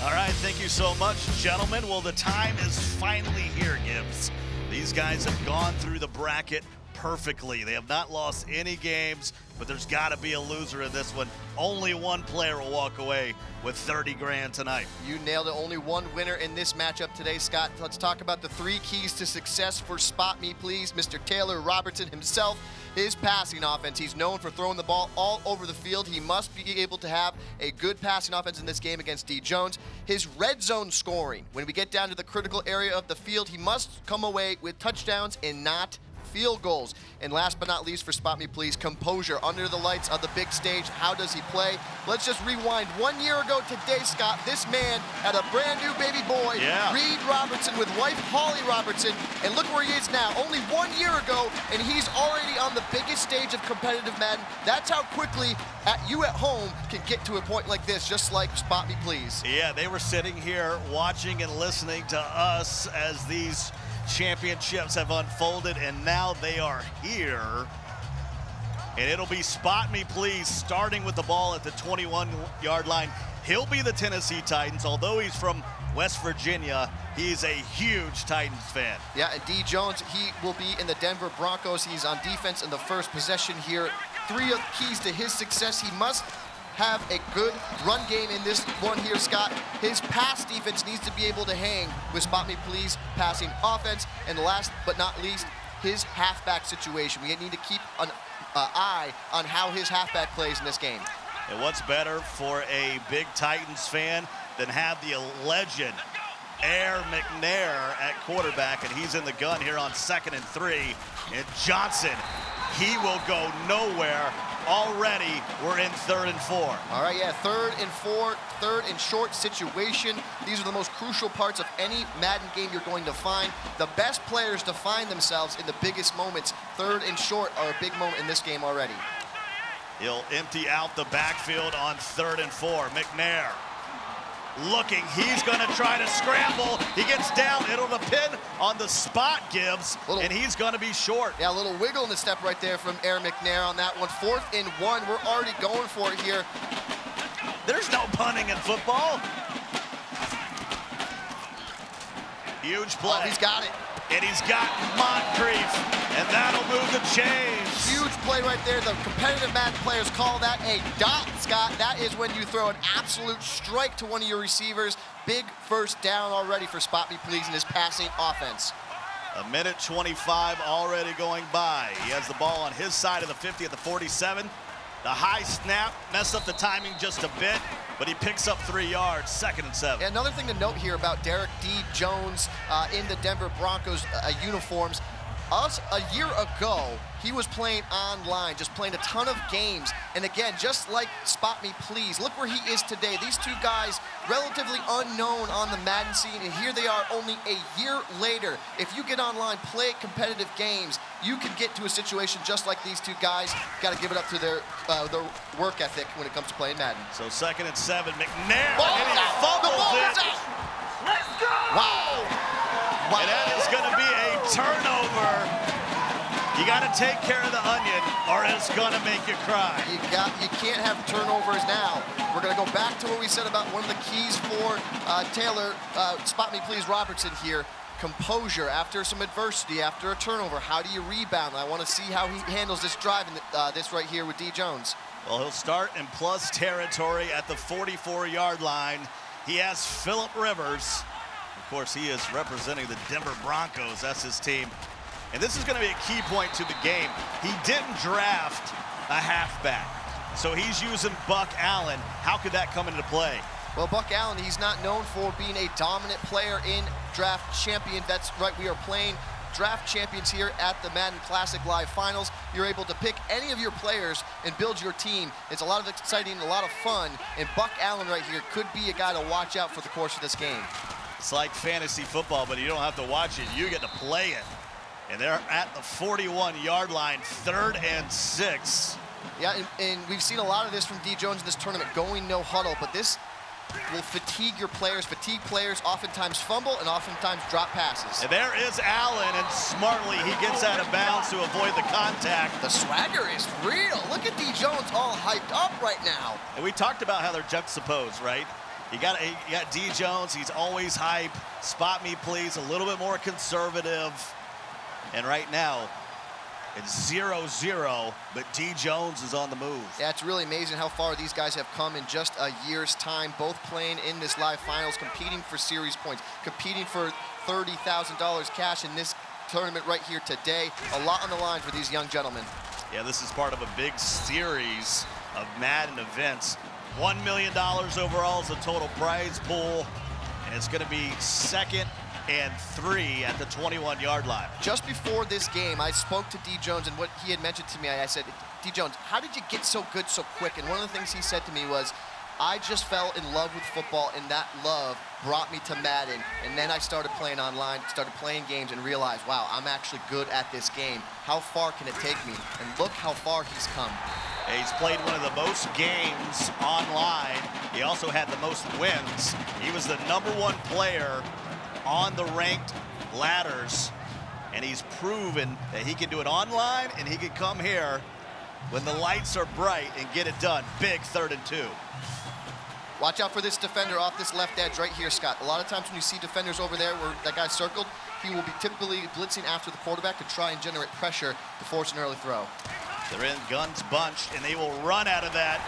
All right, thank you so much, gentlemen. Well, the time is finally here, Gibbs. These guys have gone through the bracket perfectly. They have not lost any games, but there's got to be a loser in this one. Only one player will walk away with 30 grand tonight. You nailed it. Only one winner in this matchup today, Scott. Let's talk about the 3 keys to success for Spot Me Please. Mr. Taylor Robertson himself, his passing offense. He's known for throwing the ball all over the field. He must be able to have a good passing offense in this game against DJones. His red zone scoring. When we get down to the critical area of the field, he must come away with touchdowns and not field goals. And last but not least for Spot Me Please, composure under the lights of the big stage. How does he play? Let's just rewind 1 year ago today, Scott. This man had a brand new baby boy, Reed Robertson, with wife Holly Robertson, and look where he is now. Only 1 year ago, and he's already on the biggest stage of competitive Madden. That's how quickly you at home can get to a point like this, just like Spot Me Please. Yeah, they were sitting here watching and listening to us as these championships have unfolded, and now they are here. And it'll be Spot Me Please starting with the ball at the 21-yard line. He'll be the Tennessee Titans. Although he's from West Virginia, he's a huge Titans fan. Yeah, and DJones, he will be in the Denver Broncos. He's on defense in the first possession here. 3 keys to his success. He must have a good run game in this one here, Scott. His pass defense needs to be able to hang with Spot Me Please passing offense. And last but not least, his halfback situation. We need to keep an eye on how his halfback plays in this game. And what's better for a big Titans fan than have the legend Air McNair at quarterback, and he's in the gun here on 2nd and 3. And Johnson, he will go nowhere. Already, we're in 3rd and 4. All right, yeah, 3rd and 4, 3rd and short situation. These are the most crucial parts of any Madden game you're going to find. The best players to find themselves in the biggest moments. 3rd and short are a big moment in this game already. He'll empty out the backfield on 3rd and 4. McNair looking, he's gonna try to scramble. He gets down, it'll depend on the spot, Gibbs, and he's gonna be short. Yeah, a little wiggle in the step right there from Air McNair on that one. 4th and 1, we're already going for it here. There's no punting in football. Huge play. Oh, he's got it. And he's got Moncrief, and that'll move the chains. Huge play right there. The competitive Madden players call that a dot, Scott. That is when you throw an absolute strike to one of your receivers. Big first down already for Spot Me Please in his passing offense. 1:25 already going by. He has the ball on his side of the 50 at the 47. The high snap messed up the timing just a bit, but he picks up 3 yards, 2nd and 7. Yeah, another thing to note here about Derek DJones in the Denver Broncos uniforms. A year ago, he was playing online, just playing a ton of games. And again, just like Spot Me Please, look where he is today. These 2 guys, relatively unknown on the Madden scene, and here they are only a year later. If you get online, play competitive games, you can get to a situation just like these 2 guys. Got to give it up to their work ethic when it comes to playing Madden. So 2nd and 7, McNair, and he fumbles it. Let's go! Wow! And that is going to be a turnover. You got to take care of the onion, or it's going to make you cry. You can't have turnovers now. We're going to go back to what we said about one of the keys for Taylor, Spot Me Please Robertson here. Composure after some adversity, after a turnover. How do you rebound? I want to see how he handles this drive in this right here with DJones. Well, he'll start in plus territory at the 44-yard line. He has Phillip Rivers. Of course, he is representing the Denver Broncos. That's his team. And this is going to be a key point to the game. He didn't draft a halfback, so he's using Buck Allen. How could that come into play? Well, Buck Allen, he's not known for being a dominant player in draft champion. That's right, we are playing draft champions here at the Madden Classic Live Finals. You're able to pick any of your players and build your team. It's a lot of exciting, a lot of fun, and Buck Allen right here could be a guy to watch out for the course of this game. It's like fantasy football, but you don't have to watch it. You get to play it. And they're at the 41-yard line, 3rd and 6. Yeah, and we've seen a lot of this from DJones in this tournament, going no huddle, but this will fatigue your players. Fatigue players oftentimes fumble and oftentimes drop passes. And there is Allen, and smartly he gets out of bounds to avoid the contact. The swagger is real. Look at DJones all hyped up right now. And we talked about how they're juxtaposed, right? You got DJones. He's always hype. Spot me, please. A little bit more conservative. And right now, it's 0-0, but DJones is on the move. Yeah, it's really amazing how far these guys have come in just a year's time, both playing in this live finals, competing for series points, competing for $30,000 cash in this tournament right here today. A lot on the line for these young gentlemen. Yeah, this is part of a big series of Madden events. $1 million overall is the total prize pool, and it's going to be 2nd and 3 at the 21-yard line. Just before this game, I spoke to DJones, and what he had mentioned to me, I said, DJones, how did you get so good so quick? And one of the things he said to me was, I just fell in love with football, and that love brought me to Madden. And then I started playing online, started playing games, and realized, wow, I'm actually good at this game. How far can it take me? And look how far he's come. He's played one of the most games online. He also had the most wins. He was the #1 player on the ranked ladders, and he's proven that he can do it online and he can come here when the lights are bright and get it done. Big 3rd and 2. Watch out for this defender off this left edge right here, Scott. A lot of times when you see defenders over there where that guy's circled, he will be typically blitzing after the quarterback to try and generate pressure to force an early throw. They're in guns bunched, and they will run out of that,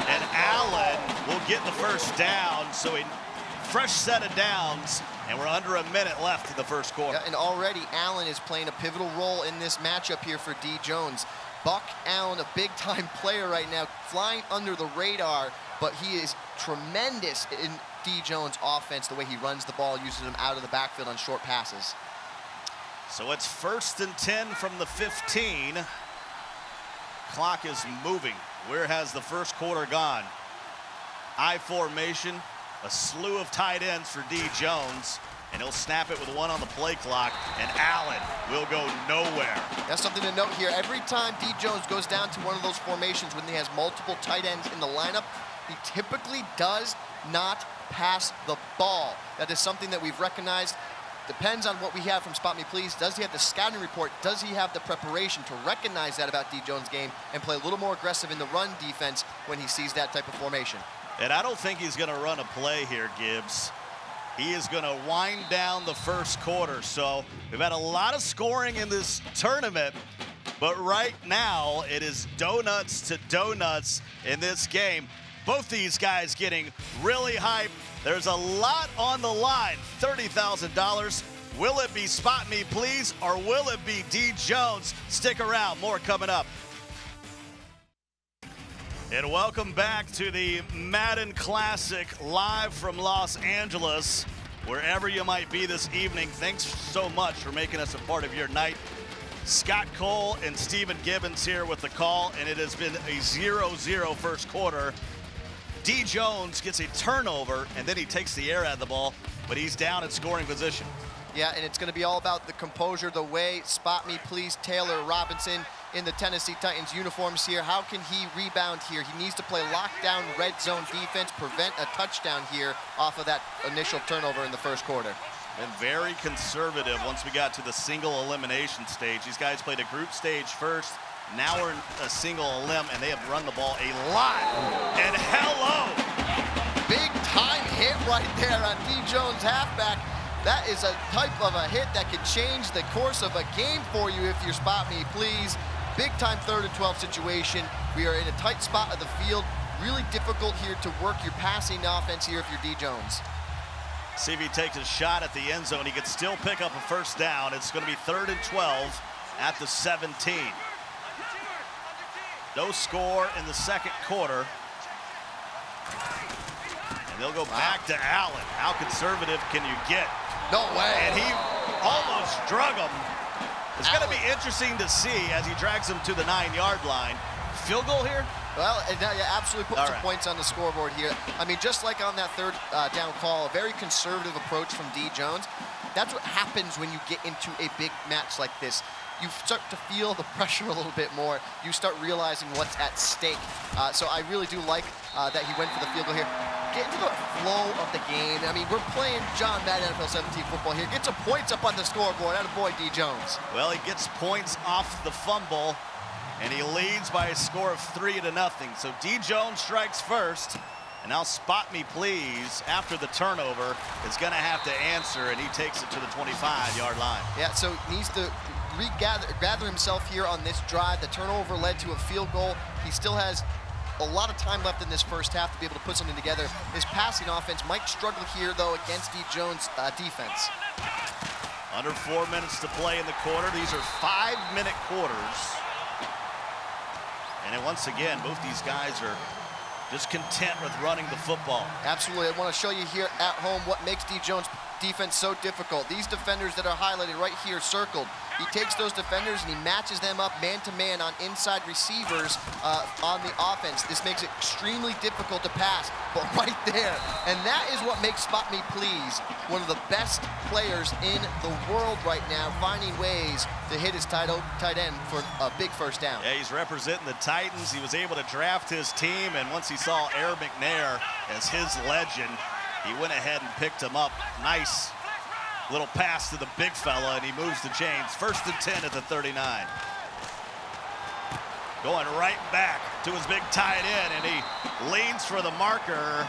and Allen will get the first down, so a fresh set of downs, and we're under a minute left in the first quarter. Yeah, and already Allen is playing a pivotal role in this matchup here for DJones. Buck Allen, a big-time player right now, flying under the radar, but he is tremendous in DJones' offense, the way he runs the ball, uses him out of the backfield on short passes. So it's 1st and 10 from the 15. Clock is moving. Where has the first quarter gone? I formation, a slew of tight ends for DJones, and he'll snap it with 1 on the play clock, and Allen will go nowhere. That's something to note here. Every time DJones goes down to one of those formations when he has multiple tight ends in the lineup, he typically does not pass the ball. That is something that we've recognized. Depends on what we have from Spot Me Please. Does he have the scouting report? Does he have the preparation to recognize that about DJones' game and play a little more aggressive in the run defense when he sees that type of formation? And I don't think he's going to run a play here, Gibbs. He is going to wind down the first quarter. So we've had a lot of scoring in this tournament, but right now it is donuts to donuts in this game. Both these guys getting really hyped. There's a lot on the line. $30,000. Will it be Spot Me Please or will it be DJones? Stick around, more coming up. And welcome back to the Madden Classic live from Los Angeles. Wherever you might be this evening, thanks so much for making us a part of your night. Scott Cole and Stephen Gibbons here with the call, and it has been a 0-0 first quarter. DJones gets a turnover, and then he takes the air out of the ball, but he's down at scoring position. Yeah, and it's going to be all about the composure, the way Spot Me Please Taylor Robinson in the Tennessee Titans uniforms here. How can he rebound here? He needs to play lockdown red zone defense, prevent a touchdown here off of that initial turnover in the first quarter. And very conservative once we got to the single elimination stage. These guys played a group stage first. Now we're in a single elim, and they have run the ball a lot. And hello! Big time hit right there on DJones' halfback. That is a type of a hit that could change the course of a game for you if you Spot Me Please. Big time 3rd and 12 situation. We are in a tight spot of the field. Really difficult here to work your passing offense here if you're DJones. See if he takes a shot at the end zone. He could still pick up a first down. It's going to be 3rd and 12 at the 17. No score in the second quarter. And they'll go back to Allen. How conservative can you get? No way. And he almost drug him. It's going to be interesting to see as he drags him to the 9-yard line. Field goal here? Well, and now you absolutely put some points on the scoreboard here. I mean, just like on that 3rd down call, a very conservative approach from DJones. That's what happens when you get into a big match like this. You start to feel the pressure a little bit more. You start realizing what's at stake. So I really do like that he went for the field goal here. Get into the flow of the game. I mean, we're playing John Madden NFL 17 football here. Get some points up on the scoreboard. Attaboy, DJones. Well, he gets points off the fumble, and he leads by a score of 3-0. So DJones strikes first. And now SpotMePlzzz, after the turnover, is going to have to answer, and he takes it to the 25-yard line. Yeah, so he needs to gather himself here on this drive. The turnover led to a field goal. He still has a lot of time left in this first half to be able to put something together. His passing offense might struggle here, though, against DJones' defense. Under 4 minutes to play in the quarter. These are 5-minute quarters. And then once again, both these guys are just content with running the football. Absolutely. I want to show you here at home what makes DJones' defense so difficult. These defenders that are highlighted right here, circled, he takes those defenders and he matches them up man-to-man on inside receivers on the offense. This makes it extremely difficult to pass, but right there. And that is what makes SpotMePlzzz one of the best players in the world right now, finding ways to hit his tight end for a big first down. Yeah, he's representing the Titans. He was able to draft his team, and once he saw Aaron McNair as his legend, he went ahead and picked him up. Nice little pass to the big fella, and he moves the chains. 1st and 10 at the 39. Going right back to his big tight end, and he leans for the marker,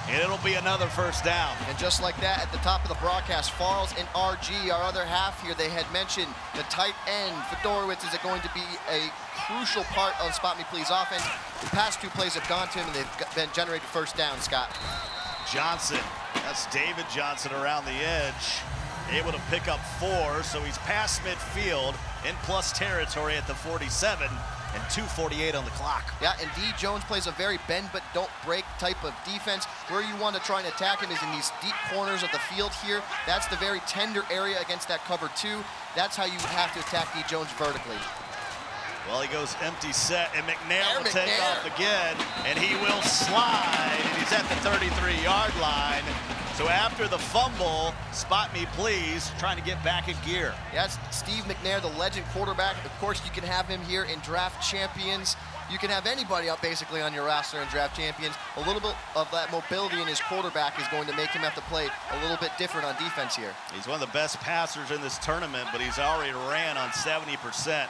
and it'll be another first down. And just like that, at the top of the broadcast, Farles and RG, our other half here, they had mentioned the tight end, Fedorowicz, is going to be a crucial part of SpotMePlzzz offense. The past 2 plays have gone to him, and they've been generated first down, Scott. Johnson, that's David Johnson around the edge, able to pick up 4, so he's past midfield in plus territory at the 47, and 2:48 on the clock. Yeah, and DJones plays a very bend but don't break type of defense. Where you want to try and attack him is in these deep corners of the field here. That's the very tender area against that cover 2. That's how you have to attack DJones vertically. Well, he goes empty set, and McNair will take off again, and he will slide, and he's at the 33-yard line. So after the fumble, SpotMePlzzz trying to get back in gear. Yeah, it's Steve McNair, the legend quarterback. Of course, you can have him here in Draft Champions. You can have anybody out basically on your roster in Draft Champions. A little bit of that mobility in his quarterback is going to make him have to play a little bit different on defense here. He's one of the best passers in this tournament, but he's already ran on 70%.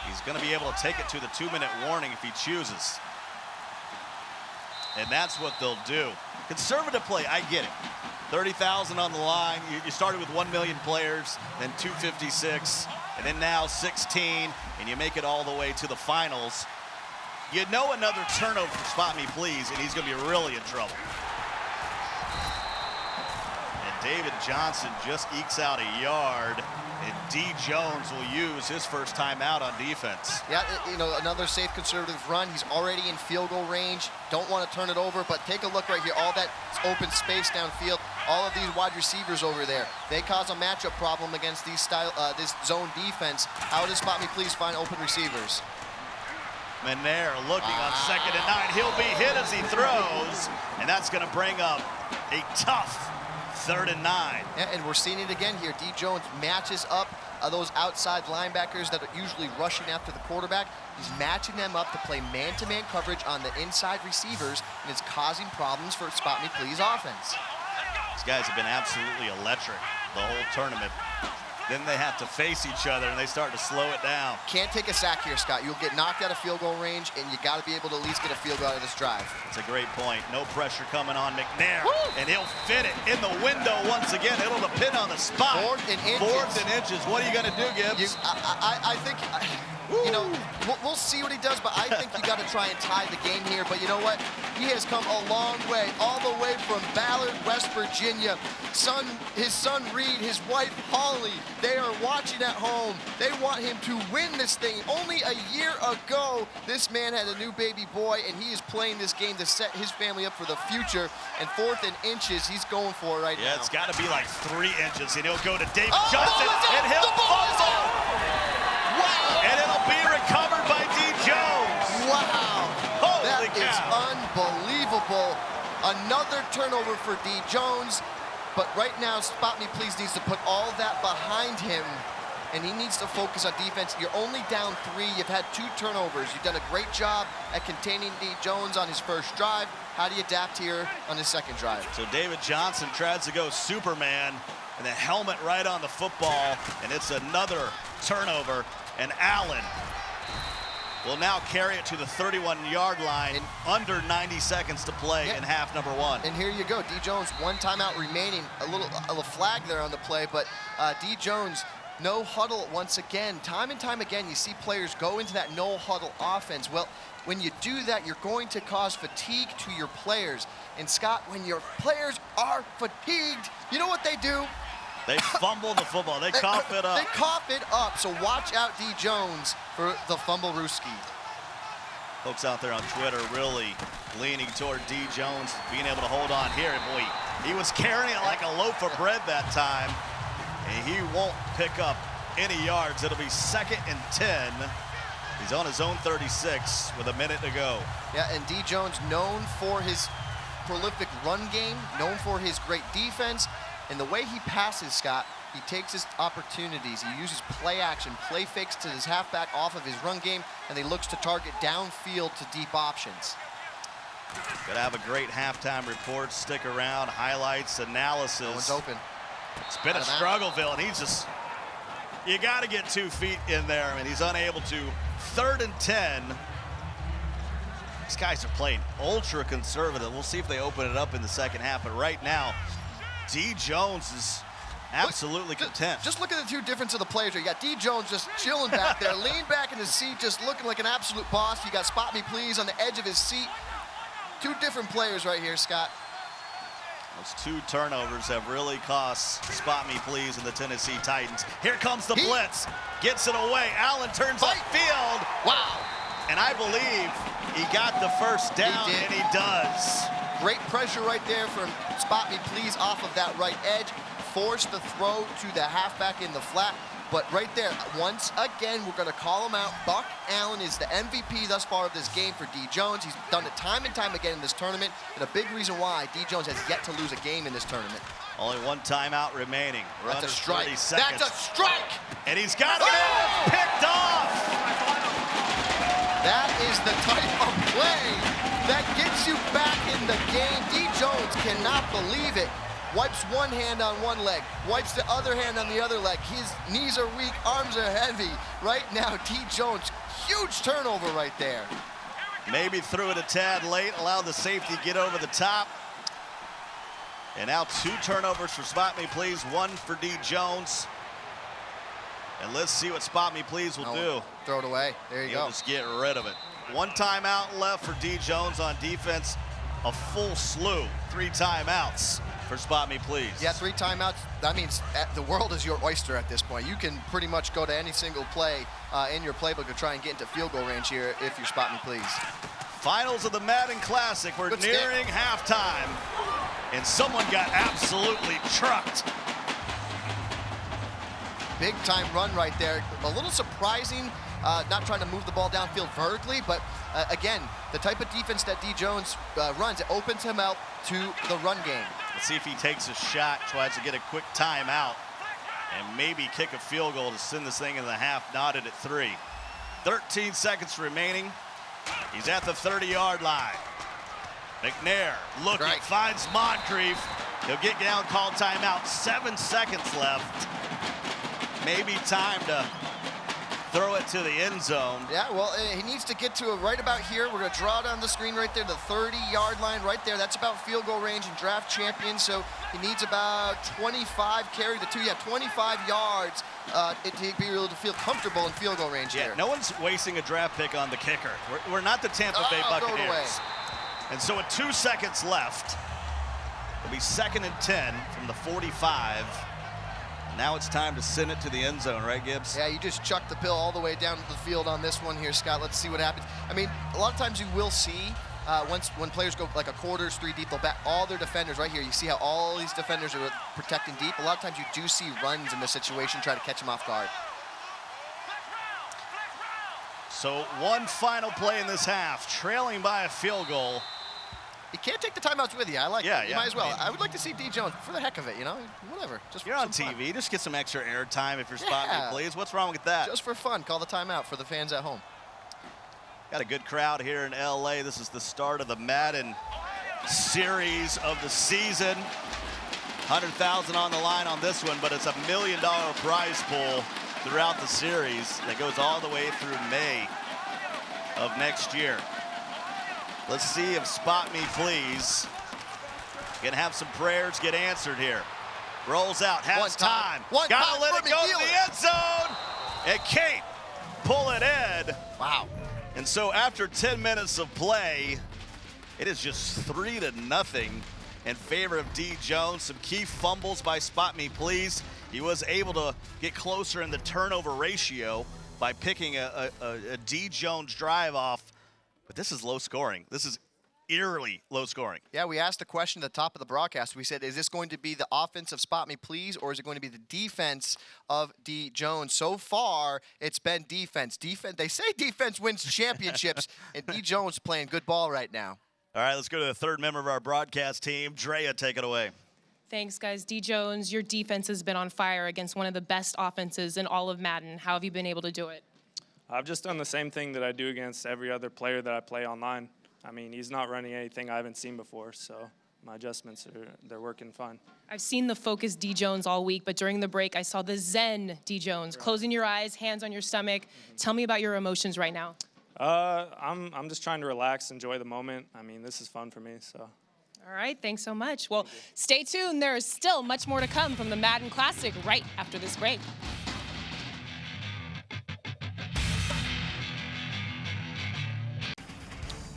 He's going to be able to take it to the 2-minute warning if he chooses. And that's what they'll do. Conservative play, I get it. 30,000 on the line. You started with 1 million players, then 256, and then now 16, and you make it all the way to the finals. You know another turnover for SpotMePlzzz, and he's going to be really in trouble. And David Johnson just ekes out a yard. And DJones will use his first time out on defense. Yeah, you know, another safe conservative run. He's already in field goal range. Don't want to turn it over, but take a look right here. All that open space downfield, all of these wide receivers over there. They cause a matchup problem against these this zone defense. How does SpotMePlzzz find open receivers? McNair looking on 2nd and 9. He'll be hit as he throws, and that's going to bring up a tough 3rd and 9. Yeah, and we're seeing it again here. DJones matches up those outside linebackers that are usually rushing after the quarterback. He's matching them up to play man-to-man coverage on the inside receivers, and it's causing problems for SpotMePlzzz offense. These guys have been absolutely electric the whole tournament. Then they have to face each other, and they start to slow it down. Can't take a sack here, Scott. You'll get knocked out of field goal range, and you got to be able to at least get a field goal out of this drive. It's a great point. No pressure coming on McNair, and he'll fit it in the window once again. It'll depend on the spot. 4th and inches. 4th and inches. What are you going to do, Gibbs? I think, you know, we'll see what he does, but I think you got to try and tie the game here. But you know what? He has come a long way, all the way from Ballard, West Virginia. His son Reed, his wife Holly, they are watching at home. They want him to win this thing. Only a year ago, this man had a new baby boy, and he is playing this game to set his family up for the future. And 4th and inches, he's going for right now. Yeah, it's got to be like 3 inches, and he'll go to David Johnson, and he'll fumble. Wow! And it'll be recovered by DJones. Wow! Holy that is unbelievable. Another turnover for DJones. But right now, SpotMePlzzz needs to put all that behind him, and he needs to focus on defense. You're only down 3. You've had 2 turnovers. You've done a great job at containing DJones on his first drive. How do you adapt here on his second drive? So David Johnson tries to go Superman, and the helmet right on the football, and it's another turnover. And Allen will now carry it to the 31-yard line, and under 90 seconds to play in half number 1. And here you go, DJones, 1 timeout remaining. A little flag there on the play, but DJones, no huddle once again. Time and time again, you see players go into that no huddle offense. Well, when you do that, you're going to cause fatigue to your players. And Scott, when your players are fatigued, you know what they do? They fumble the football. They cough it up. They cough it up. So watch out, DJones, for the fumble-rooski. Folks out there on Twitter really leaning toward DJones being able to hold on here. Boy, he was carrying it like a loaf of bread that time, and he won't pick up any yards. It'll be 2nd and 10. He's on his own 36 with a minute to go. Yeah, and DJones known for his prolific run game, known for his great defense. And the way he passes, Scott, he takes his opportunities. He uses play action, play fakes to his halfback off of his run game, and he looks to target downfield to deep options. Gonna have a great halftime report. Stick around, highlights, analysis. No one's open. It's been a struggleville, and he's just, you gotta get 2 feet in there. I mean, he's unable to. 3rd and 10. These guys are playing ultra conservative. We'll see if they open it up in the second half, but right now, DJones is absolutely content. Just look at the 2 difference of the players here. You got DJones just chilling back there, leaned back in his seat, just looking like an absolute boss. You got SpotMePlzzz on the edge of his seat. 2 different players right here, Scott. Those 2 turnovers have really cost SpotMePlzzz and the Tennessee Titans. Here comes the blitz. Gets it away. Allen turns upfield. Wow. And I believe he got the first down, and he does. Great pressure right there from SpotMePlzzz off of that right edge. Forced the throw to the halfback in the flat. But right there, once again, we're going to call him out. Buck Allen is the MVP thus far of this game for DJones. He's done it time and time again in this tournament. And a big reason why DJones has yet to lose a game in this tournament. Only 1 timeout remaining. We're That's a strike. 30 seconds. That's a strike! And he's got it in. Picked off! That is the type of play that gets you back in the game. DJones cannot believe it. Wipes one hand on one leg, wipes the other hand on the other leg. His knees are weak, arms are heavy. Right now, DJones, huge turnover right there. Maybe threw it a tad late, allowed the safety to get over the top. And now 2 turnovers for SpotMePlzzz, 1 for DJones. And let's see what SpotMePlzzz will do. Throw it away. There you go. He'll just get rid of it. 1 timeout left for DJones on defense. A full slew, 3 timeouts for SpotMePlzzz. Yeah, 3 timeouts. That means the world is your oyster at this point. You can pretty much go to any single play in your playbook to try and get into field goal range here if you're SpotMePlzzz. Finals of the Madden Classic. We're nearing halftime, and someone got absolutely trucked. Big time run right there. A little surprising, not trying to move the ball downfield vertically, but again, the type of defense that DJones runs, it opens him out to the run game. Let's see if he takes a shot, tries to get a quick timeout, and maybe kick a field goal to send this thing in the half, knotted at 3. 13 seconds remaining. He's at the 30-yard line. McNair looking, finds Moncrief. He'll get down, call timeout. 7 seconds left. Maybe time to throw it to the end zone. Yeah, well, he needs to get to it right about here. We're going to draw it on the screen right there, the 30-yard line right there. That's about field goal range and draft champion, so he needs about 25 carry the 2. Yeah, 25 yards to be able to feel comfortable in field goal range here. No one's wasting a draft pick on the kicker. We're not the Tampa Bay Buccaneers. And so with 2 seconds left, it'll be 2nd and 10 from the 45. Now it's time to send it to the end zone, right, Gibbs? Yeah, you just chuck the pill all the way down to the field on this one here, Scott. Let's see what happens. I mean, a lot of times you will see when players go like a quarters 3 deep, they'll back all their defenders right here. You see how all these defenders are protecting deep. A lot of times you do see runs in this situation, try to catch them off guard. So 1 final play in this half, trailing by a field goal. You can't take the timeouts with you. I like it. You might as well. I mean, I would like to see DJones for the heck of it, you know? Whatever. Just you're on TV. Just get some extra airtime if you're SpotMePlzzz. What's wrong with that? Just for fun. Call the timeout for the fans at home. Got a good crowd here in LA. This is the start of the Madden series of the season. 100,000 on the line on this one, but it's $1 million prize pool throughout the series that goes all the way through May. of next year. Let's see if Spot Me Please can have some prayers get answered here. Rolls out, has time. Gotta let it go to the end zone. And Kate pull it in. Wow. And so after 10 minutes of play, it is just 3-0 in favor of DJones. Some key fumbles by Spot Me Please. He was able to get closer in the turnover ratio by picking a DJones drive off. But this is low scoring. This is eerily low scoring. Yeah, we asked the question at the top of the broadcast. We said, is this going to be the offense of Spot Me Please, or is it going to be the defense of DJones? So far, it's been defense. They say defense wins championships, and DJones playing good ball right now. All right, let's go to the third member of our broadcast team. Drea, take it away. Thanks, guys. DJones, your defense has been on fire against one of the best offenses in all of Madden. How have you been able to do it? I've just done the same thing that I do against every other player that I play online. I mean, he's not running anything I haven't seen before, so my adjustments, they're working fine. I've seen the focused DJones all week, but during the break, I saw the Zen DJones, closing your eyes, hands on your stomach. Tell me about your emotions right now. I'm just trying to relax, enjoy the moment. I mean, this is fun for me, so. All right, thanks so much. Well, stay tuned. There is still much more to come from the Madden Classic right after this break.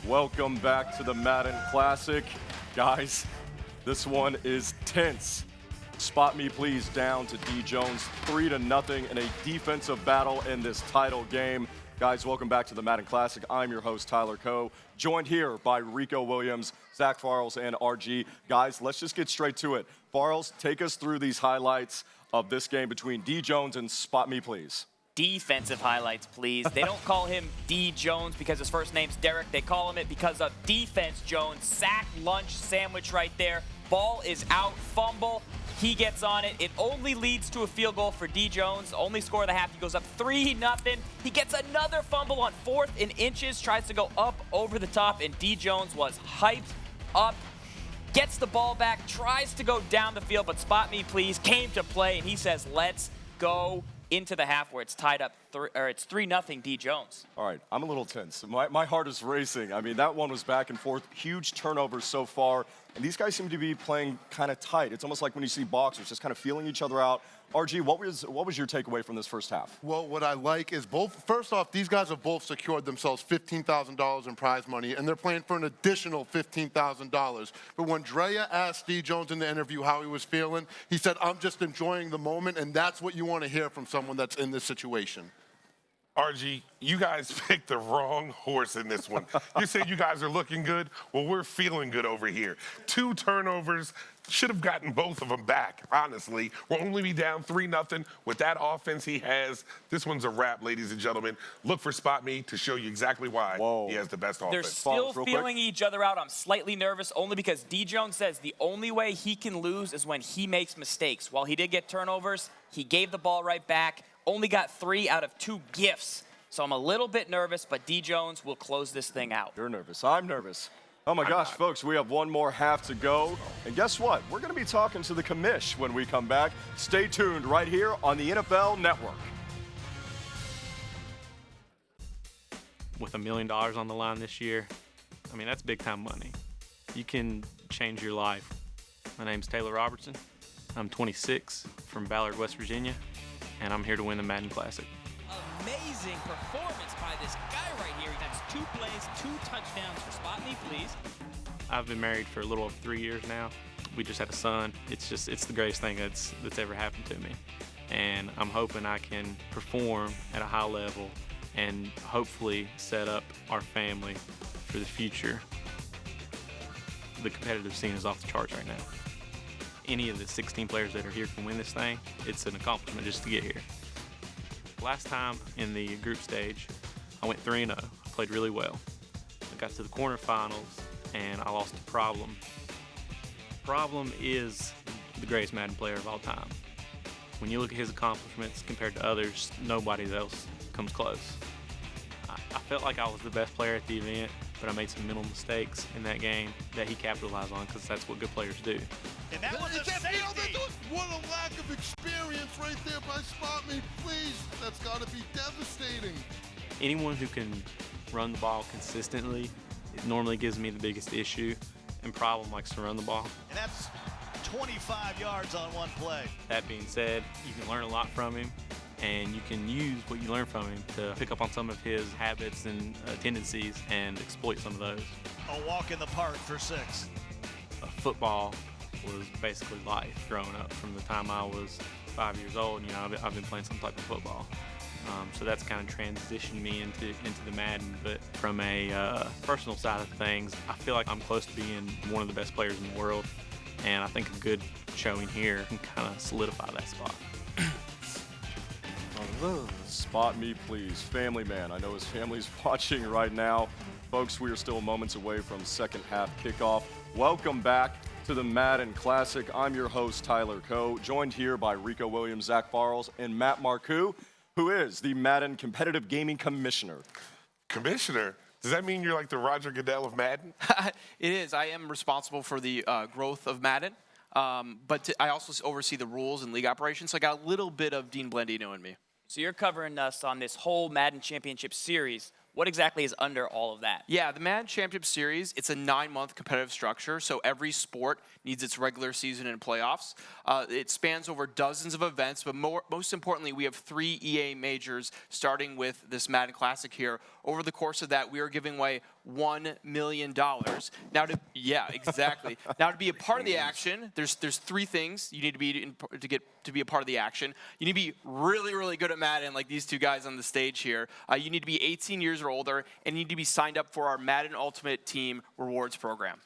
Welcome back to the Madden Classic. Guys, this one is tense. Spot Me Please down to DJones, 3-0 in a defensive battle in this title game. Guys, welcome back to the Madden Classic. I'm your host, Tyler Coe, joined here by Rico Williams, Zach Farrells, and RG. Guys, let's just get straight to it. Farrells, take us through these highlights of this game between DJones and Spot Me Please. Defensive highlights, please. They don't call him DJones because his first name's Derek. They call him it because of Defense Jones. Sack, lunch, sandwich right there. Ball is out, fumble. He gets on it. It only leads to a field goal for DJones. Only score of the half. He goes up 3-0. He gets another fumble on 4th and inches. Tries to go up over the top, and DJones was hyped up. Gets the ball back. Tries to go down the field, but Spot Me Please came to play, and he says, let's go into the half where it's tied up, it's 3-0 DJones. All right, I'm a little tense. My heart is racing. I mean, that one was back and forth. Huge turnovers so far. And these guys seem to be playing kind of tight. It's almost like when you see boxers just kind of feeling each other out. RG, what was your takeaway from this first half? Well, what I like is first off, these guys have both secured themselves $15,000 in prize money, and they're playing for an additional $15,000. But when Drea asked DJones in the interview how he was feeling, he said, I'm just enjoying the moment, and that's what you want to hear from someone that's in this situation. RG, you guys picked the wrong horse in this one. You said you guys are looking good. Well, we're feeling good over here. 2 turnovers. Should have gotten both of them back, honestly. We'll only be down 3-0. With that offense he has, this one's a wrap, ladies and gentlemen. Look for Spot Me to show you exactly why he has the best offense. They're still feeling each other out. I'm slightly nervous only because DJones says the only way he can lose is when he makes mistakes. While he did get turnovers, he gave the ball right back. Only got 3 out of 2 gifts. So I'm a little bit nervous, but DJones will close this thing out. You're nervous. I'm nervous. Oh my gosh, folks, we have one more half to go. And guess what? We're going to be talking to the commish when we come back. Stay tuned right here on the NFL Network. With $1 million on the line this year, I mean, that's big time money. You can change your life. My name's Taylor Robertson. I'm 26 from Ballard, West Virginia, and I'm here to win the Madden Classic. Amazing performance by this guy right here. He has 2 plays, 2 touchdowns for Spot Me Please. I've been married for a little over 3 years now. We just had a son. It's the greatest thing that's ever happened to me. And I'm hoping I can perform at a high level and hopefully set up our family for the future. The competitive scene is off the charts right now. Any of the 16 players that are here can win this thing. It's an accomplishment just to get here. Last time in the group stage, I went 3-0. I played really well. I got to the quarterfinals, and I lost to Problem. Problem is the greatest Madden player of all time. When you look at his accomplishments compared to others, nobody else comes close. I felt like I was the best player at the event, but I made some mental mistakes in that game that he capitalized on because that's what good players do. And that was a safety. What a lack of experience right there by Spot Me Please. That's got to be devastating. Anyone who can run the ball consistently, it normally gives me the biggest issue, and Problem likes to run the ball. And that's 25 yards on one play. That being said, you can learn a lot from him, and you can use what you learn from him to pick up on some of his habits and tendencies and exploit some of those. A walk in the park for 6. Football was basically life growing up. From the time I was 5 years old, you know, I've been playing some type of football. So that's kind of transitioned me into the Madden. But from a personal side of things, I feel like I'm close to being one of the best players in the world, and I think a good showing here can kind of solidify that spot. Spot me, please. Family man. I know his family's watching right now. Folks, we are still moments away from second half kickoff. Welcome back to the Madden Classic. I'm your host, Tyler Coe, joined here by Rico Williams, Zach Farrells, and Matt Marcoux, who is the Madden Competitive Gaming Commissioner. Commissioner? Does that mean you're like the Roger Goodell of Madden? It is. I am responsible for the growth of Madden, but I also oversee the rules and league operations, so I got a little bit of Dean Blandino in me. So you're covering us on this whole Madden Championship Series. What exactly is under all of that? Yeah, the Madden Championship Series, it's a 9-month competitive structure, so every sport needs its regular season and playoffs. It spans over dozens of events, but most importantly, we have 3 EA majors starting with this Madden Classic here. Over the course of that, we are giving away $1 million. Now, exactly. Now, to be a part of the action, there's 3 things you need to be to be a part of the action. You need to be really, really good at Madden, like these 2 guys on the stage here. You need to be 18 years or older, and you need to be signed up for our Madden Ultimate Team Rewards program.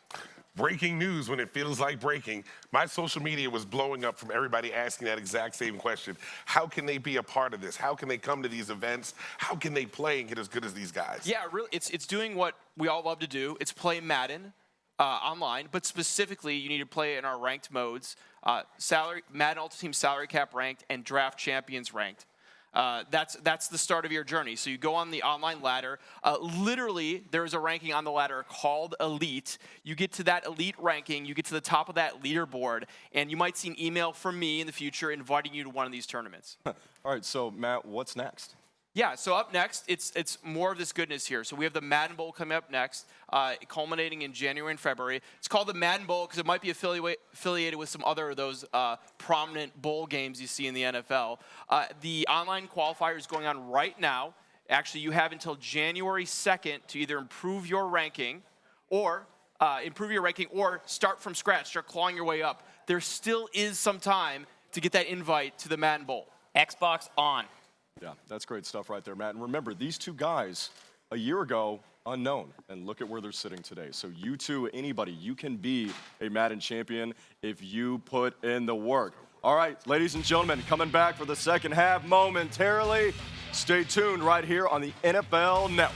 Breaking news when it feels like breaking. My social media was blowing up from everybody asking that exact same question. How can they be a part of this? How can they come to these events? How can they play and get as good as these guys? Yeah, really, it's doing what we all love to do. It's play Madden online, but specifically you need to play in our ranked modes, Madden Ultimate Team Salary Cap ranked and Draft Champions ranked. That's the start of your journey. So you go on the online ladder. Literally, there's a ranking on the ladder called Elite. You get to that Elite ranking. You get to the top of that leaderboard, and you might see an email from me in the future inviting you to one of these tournaments. All right, so Matt, what's next? Yeah, so up next, it's more of this goodness here. So we have the Madden Bowl coming up next, culminating in January and February. It's called the Madden Bowl because it might be affiliated with some other of those prominent bowl games you see in the NFL. The online qualifier is going on right now. Actually, you have until January 2nd to either improve your ranking or start from scratch, start clawing your way up. There still is some time to get that invite to the Madden Bowl. Xbox on. Yeah, that's great stuff right there, Matt. And remember, these 2 guys, a year ago, unknown. And look at where they're sitting today. So you too, anybody, you can be a Madden champion if you put in the work. All right, ladies and gentlemen, coming back for the second half momentarily. Stay tuned right here on the NFL Network.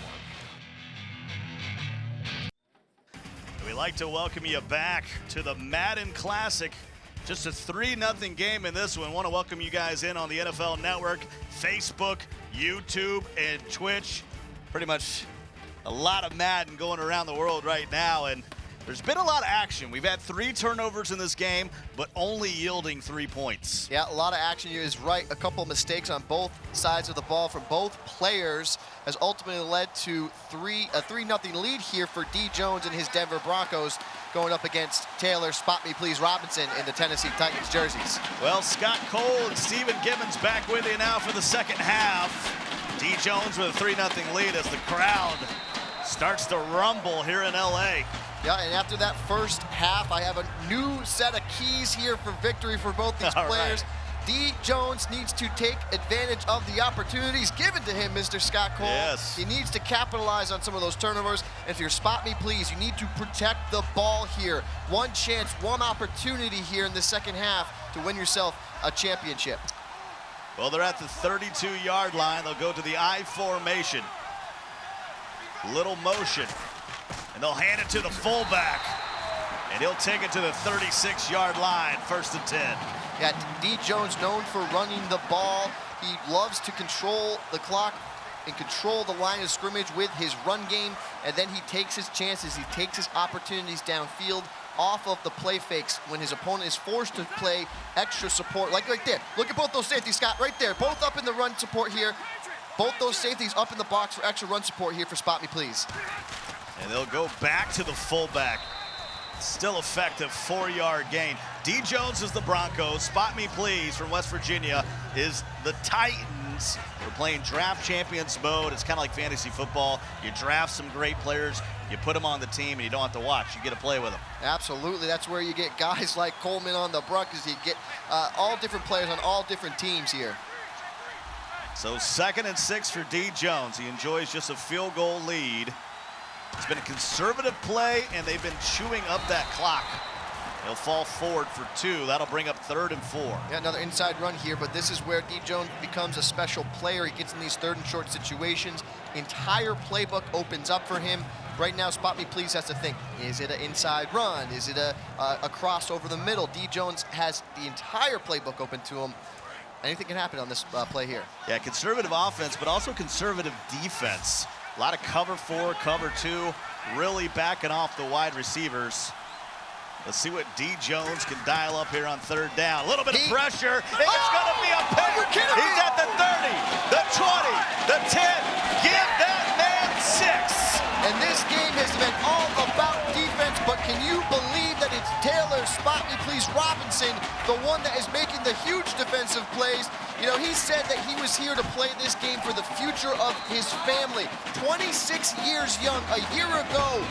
We'd like to welcome you back to the Madden Classic. Just a 3-0 game in this one. Want to welcome you guys in on the NFL Network, Facebook, YouTube, and Twitch. Pretty much a lot of Madden going around the world right now, and there's been a lot of action. We've had 3 turnovers in this game, but only yielding 3 points. Yeah, a lot of action here is right. A couple of mistakes on both sides of the ball from both players has ultimately led to a 3-0 lead here for DJones and his Denver Broncos, going up against Taylor SpotMePlzzz Robinson in the Tennessee Titans jerseys. Well, Scott Cole and Stephen Gibbons back with you now for the second half. DJones with a 3-0 lead as the crowd starts to rumble here in LA. Yeah, and after that first half, I have a new set of keys here for victory for both these players. Right. DJones needs to take advantage of the opportunities given to him, Mr. Scott Cole. Yes. He needs to capitalize on some of those turnovers. And if you're SpotMePlzzz, you need to protect the ball here. One chance, one opportunity here in the second half to win yourself a championship. Well, they're at the 32-yard line. They'll go to the I formation. Little motion. And they'll hand it to the fullback. And he'll take it to the 36-yard line, 1st and 10. Yeah, DJones known for running the ball. He loves to control the clock and control the line of scrimmage with his run game. And then he takes his chances. He takes his opportunities downfield off of the play fakes when his opponent is forced to play extra support. Like right there. Look at both those safeties, Scott, right there. Both up in the run support here. both those safeties up in the box for extra run support here for Spot Me Please. And they'll go back to the fullback. Still effective, 4-yard gain. DJones is the Broncos. Spot Me Please from West Virginia is the Titans. We're playing draft champions mode. It's kind of like fantasy football. You draft some great players, you put them on the team, and you don't have to watch. You get to play with them. Absolutely. That's where you get guys like Coleman on the Broncos. You get all different players on all different teams here. So 2nd and 6 for DJones. He enjoys just a field goal lead. It's been a conservative play, and they've been chewing up that clock. He'll fall forward for 2. That'll bring up 3rd and 4. Yeah, another inside run here, but this is where DJones becomes a special player. He gets in these 3rd and short situations. Entire playbook opens up for him. Right now, Spot Me Please has to think, is it an inside run? Is it a cross over the middle? DJones has the entire playbook open to him. Anything can happen on this play here. Yeah, conservative offense, but also conservative defense. A lot of cover 4, cover 2, really backing off the wide receivers. Let's see what DJones can dial up here on 3rd down. A little bit of pressure. It's going to be a pick. He's at the 30, the 20, the 10. Give that man 6. And this game has been all about defense, but can you believe that it's Taylor Spot Me Please Robinson, the one that is making the huge defensive plays? You know, he said that he was here to play this game for the future of his family. 26 years young, a year ago,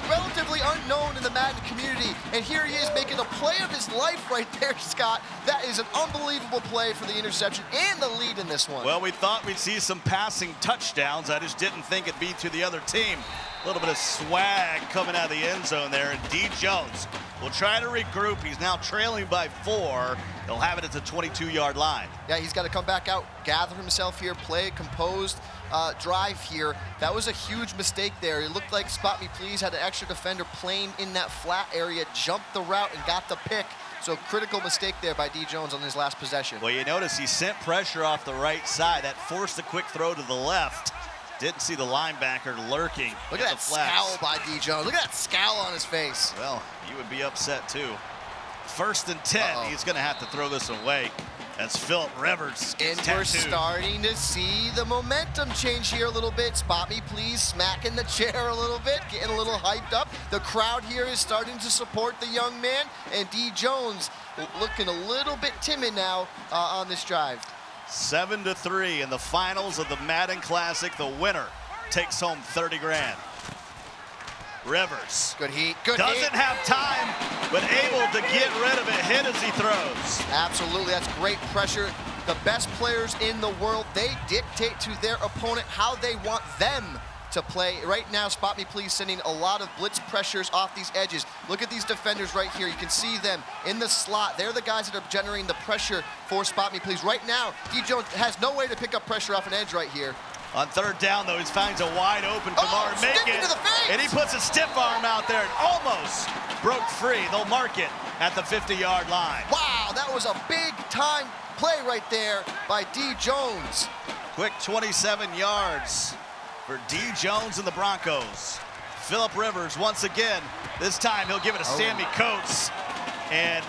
relatively unknown in the Madden community, and here he is making a play of his life right there, Scott. That is an unbelievable play for the interception and the lead in this one. Well, we thought we'd see some passing touchdowns. I just didn't think it'd be to the other team. A little bit of swag coming out of the end zone there, and DJones will try to regroup. He's now trailing by 4. He'll have it at the 22-yard line. Yeah, he's got to come back out, gather himself here, play a composed drive here. That was a huge mistake there. It looked like Spot Me Please had an extra defender playing in that flat area, jumped the route and got the pick. So critical mistake there by DJones on his last possession. Well, you notice he sent pressure off the right side. That forced a quick throw to the left. Didn't see the linebacker lurking. Look at that scowl by DJones. Look at that scowl on his face. Well, you would be upset too. 1st and 10. He's going to have to throw this away as Philip Rivers gets And we're starting to see the momentum change here a little bit. Spot Me Please smacking the chair a little bit, getting a little hyped up. The crowd here is starting to support the young man, and DJones looking a little bit timid now on this drive. 7-3 in the finals of the Madden Classic. The winner takes home 30 grand. Rivers. Good heat. Doesn't have time, but able to get rid of it. Hit as he throws. Absolutely. That's great pressure. The best players in the world, they dictate to their opponent how they want them to play. Right now, Spot Me Please sending a lot of blitz pressures off these edges. Look at these defenders right here. You can see them in the slot. They're the guys that are generating the pressure for Spot Me Please. Right now, DJones has no way to pick up pressure off an edge right here. On 3rd down, though, he finds a wide open Kamar Macon, and he puts a stiff arm out there and almost broke free. They'll mark it at the 50-yard line. Wow, that was a big-time play right there by DJones. Quick 27 yards for DJones and the Broncos. Philip Rivers once again. This time he'll give it to Sammy Coates. And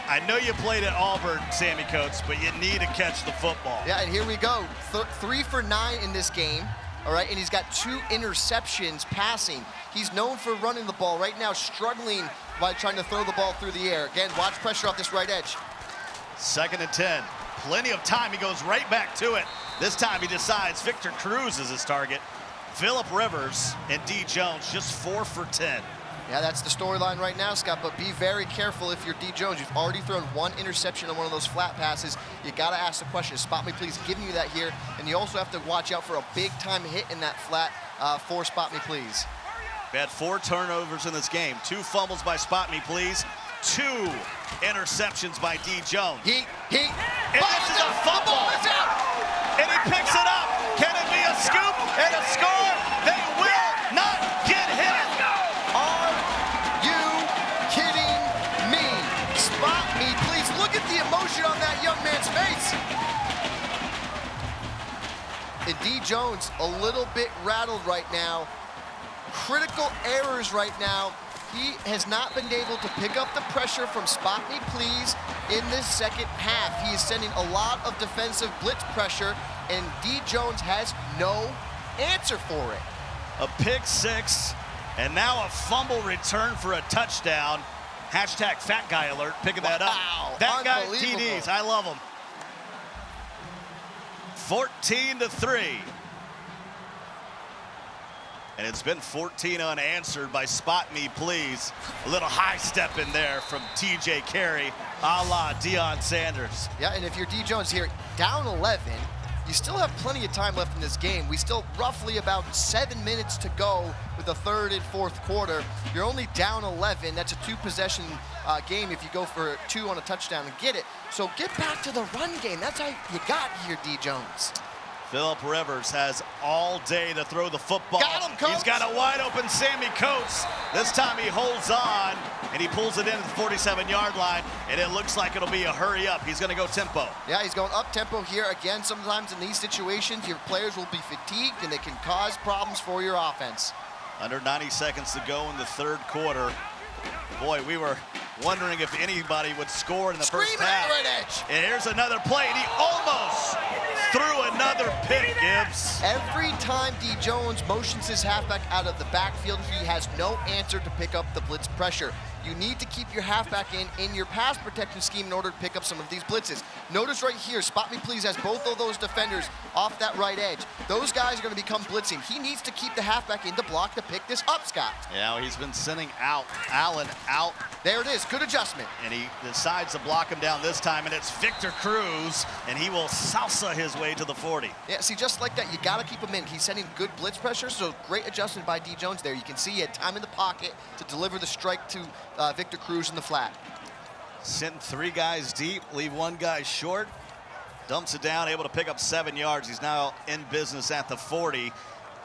I know you played at Auburn, Sammy Coates, but you need to catch the football. Yeah, and here we go. 3 for 9 in this game. All right, and he's got 2 interceptions passing. He's known for running the ball. Right now, struggling by trying to throw the ball through the air. Again, watch pressure off this right edge. 2nd and 10. Plenty of time. He goes right back to it. This time he decides Victor Cruz is his target. Philip Rivers and DJones just 4 for 10. Yeah, that's the storyline right now, Scott, but be very careful if you're DJones. You've already thrown 1 interception on one of those flat passes. You got to ask the question, is Spot Me Please giving you that here? And you also have to watch out for a big-time hit in that flat for Spot Me Please. We had 4 turnovers in this game. 2 fumbles by Spot Me Please. 2 interceptions by DJones. And this is a fumble. And he picks it up. Can it be a scoop and a score? They will not get hit. Are you kidding me? Spot Me Please. Look at the emotion on that young man's face. And DJones a little bit rattled right now. Critical errors right now. He has not been able to pick up the pressure from Spot Me Please in this second half. He is sending a lot of defensive blitz pressure and DJones has no answer for it. A pick six, and now a fumble return for a touchdown. Hashtag fat guy alert, picking that up. That guy TDs, I love him. 14-3. And it's been 14 unanswered by SpotMePlzzz. A little high step in there from TJ Carey, a la Deion Sanders. Yeah, and if you're DJones here, down 11, you still have plenty of time left in this game. We still roughly about 7 minutes to go with the third and fourth quarter. You're only down 11. That's a two-possession game if you go for 2 on a touchdown and get it. So get back to the run game. That's how you got here, DJones. Philip Rivers has all day to throw the football. Got him, Coates. He's got a wide open Sammy Coates. This time he holds on, and he pulls it in at the 47-yard line, and it looks like it'll be a hurry up. He's going to go tempo. Yeah, he's going up tempo here. Again, sometimes in these situations, your players will be fatigued, and they can cause problems for your offense. Under 90 seconds to go in the third quarter. Boy, we were wondering if anybody would score in the first half. Right edge. And here's another play, and he almost threw another pick, Gibbs. Every time DJones motions his halfback out of the backfield, he has no answer to pick up the blitz pressure. You need to keep your halfback in your pass protection scheme in order to pick up some of these blitzes. Notice right here, SpotMePlzzz has both of those defenders off that right edge. Those guys are going to become blitzing. He needs to keep the halfback in to block to pick this up, Scott. Yeah, he's been sending Allen out. There it is, good adjustment. And he decides to block him down this time, and it's Victor Cruz, and he will salsa his way to the 40. Yeah, see, just like that, you got to keep him in. He's sending good blitz pressure, so great adjustment by DJones there. You can see he had time in the pocket to deliver the strike to Victor Cruz in the flat. Sent 3 guys deep, leave 1 guy short. Dumps it down, able to pick up 7 yards. He's now in business at the 40.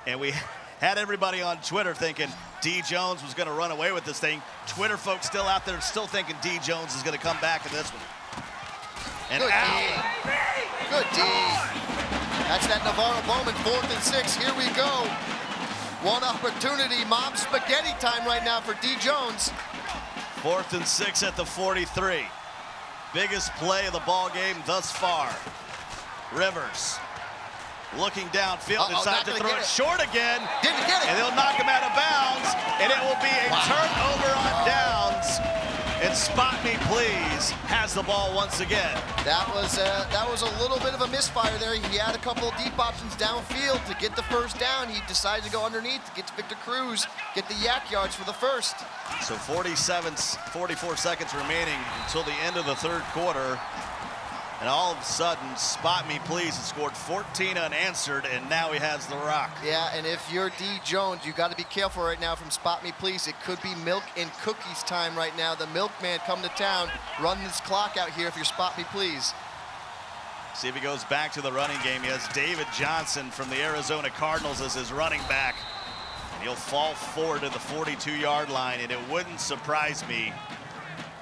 And we had everybody on Twitter thinking DJones was going to run away with this thing. Twitter folks still out there still thinking DJones is going to come back in this one. And good out. D. Good D. That's that Navarro Bowman, 4th and 6. Here we go. One opportunity, mom spaghetti time right now for DJones. 4th and 6 at the 43. Biggest play of the ball game thus far. Rivers looking downfield, decides to throw it short again. Didn't get it. And they'll knock him out of bounds, and it will be a turnover on downs. And SpotMePlzzz has the ball once again. That was a little bit of a misfire there. He had a couple of deep options downfield to get the first down. He decided to go underneath to get to Victor Cruz, get the yak yards for the first. So 44 seconds remaining until the end of the third quarter. And all of a sudden, SpotMePlzzz has scored 14 unanswered, and now he has the rock. Yeah, and if you're DJones, you got to be careful right now from SpotMePlzzz. It could be milk and cookies time right now. The milkman come to town. Run this clock out here if you're SpotMePlzzz. See if he goes back to the running game. He has David Johnson from the Arizona Cardinals as his running back. And he'll fall forward to the 42-yard line, and it wouldn't surprise me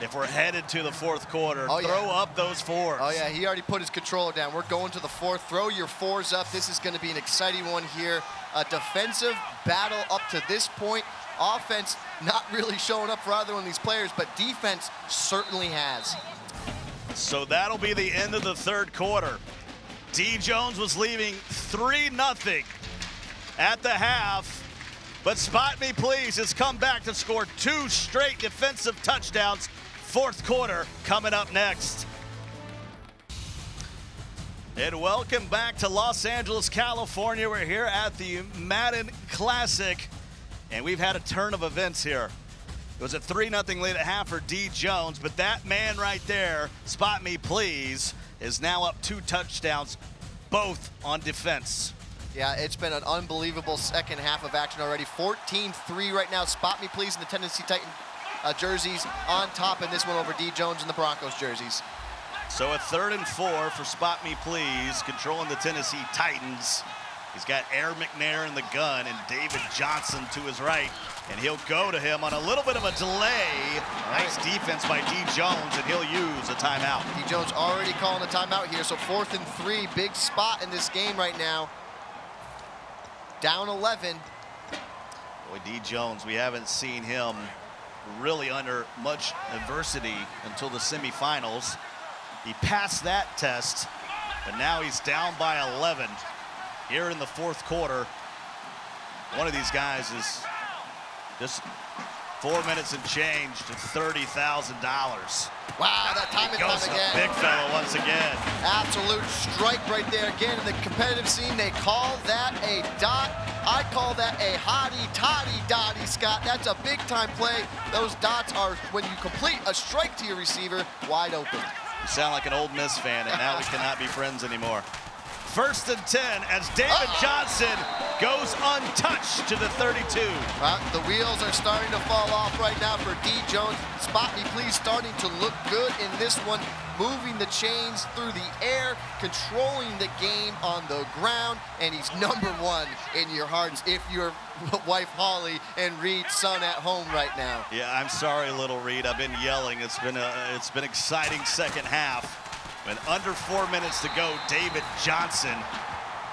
if we're headed to the fourth quarter. Throw up those 4s. Oh, yeah, he already put his controller down. We're going to the 4th. Throw your 4s up. This is going to be an exciting one here. A defensive battle up to this point. Offense not really showing up for either one of these players, but defense certainly has. So that'll be the end of the third quarter. DJones was leaving 3-0 at the half, but SpotMePlzzz has come back to score 2 straight defensive touchdowns. Fourth quarter coming up next. And welcome back to Los Angeles, California. We're here at the Madden Classic, and we've had a turn of events here. It was a 3-0 lead at half for DJones, but that man right there, SpotMePlzzz, is now up 2 touchdowns, both on defense. Yeah, it's been an unbelievable second half of action already. 14-3 right now. SpotMePlzzz in the Tennessee Titans jerseys on top, in this one over DJones in the Broncos jerseys. So a 3rd and 4 for SpotMePlzzz, controlling the Tennessee Titans. He's got Air McNair in the gun and David Johnson to his right, and he'll go to him on a little bit of a delay. Nice defense by DJones, and he'll use a timeout. DJones already calling a timeout here, so 4th and 3, big spot in this game right now. Down 11. Boy, DJones, we haven't seen him really under much adversity until the semifinals. He passed that test But now he's down by 11 here in the fourth quarter. One of these guys is just 4 minutes and change to $30,000. Wow, that time and time again. Big fella once again. Absolute strike right there. Again, in the competitive scene, they call that a dot. I call that a hottie-toddy-dotty, Scott. That's a big-time play. Those dots are when you complete a strike to your receiver, wide open. You sound like an Ole Miss fan, and now we cannot be friends anymore. First and 10 as David Johnson goes untouched to the 32. The wheels are starting to fall off right now for DJones. SpotMePlzzz starting to look good in this one, moving the chains through the air, controlling the game on the ground, and he's number one in your hearts if your wife Holly and Reed's son at home right now. Yeah, I'm sorry, little Reed. I've been yelling. It's been exciting second half. With under 4 minutes to go, David Johnson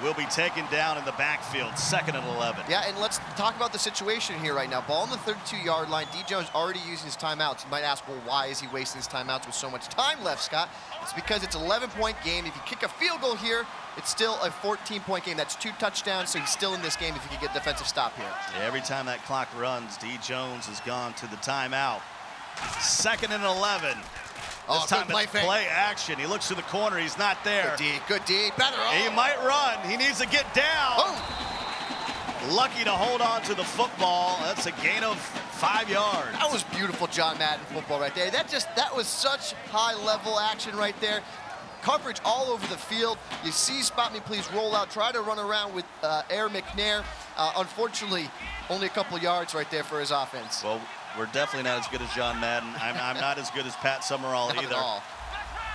will be taken down in the backfield, 2nd and 11. Yeah, and let's talk about the situation here right now. Ball on the 32-yard line. DJones already using his timeouts. You might ask, well, why is he wasting his timeouts with so much time left, Scott? It's because it's an 11-point game. If you kick a field goal here, it's still a 14-point game. That's 2 touchdowns, so he's still in this game if he can get a defensive stop here. Yeah, every time that clock runs, DJones has gone to the timeout. 2nd and 11. This time it's play action. He looks to the corner. He's not there. Good D. Better. He might run. He needs to get down. Lucky to hold on to the football. That's a gain of 5 yards. That was beautiful John Madden football right there. That was such high-level action right there. Coverage all over the field. You see SpotMePlzzz roll out, try to run around with Air McNair. Unfortunately, only a couple yards right there for his offense. Well, we're definitely not as good as John Madden. I'm not as good as Pat Summerall not either. At all.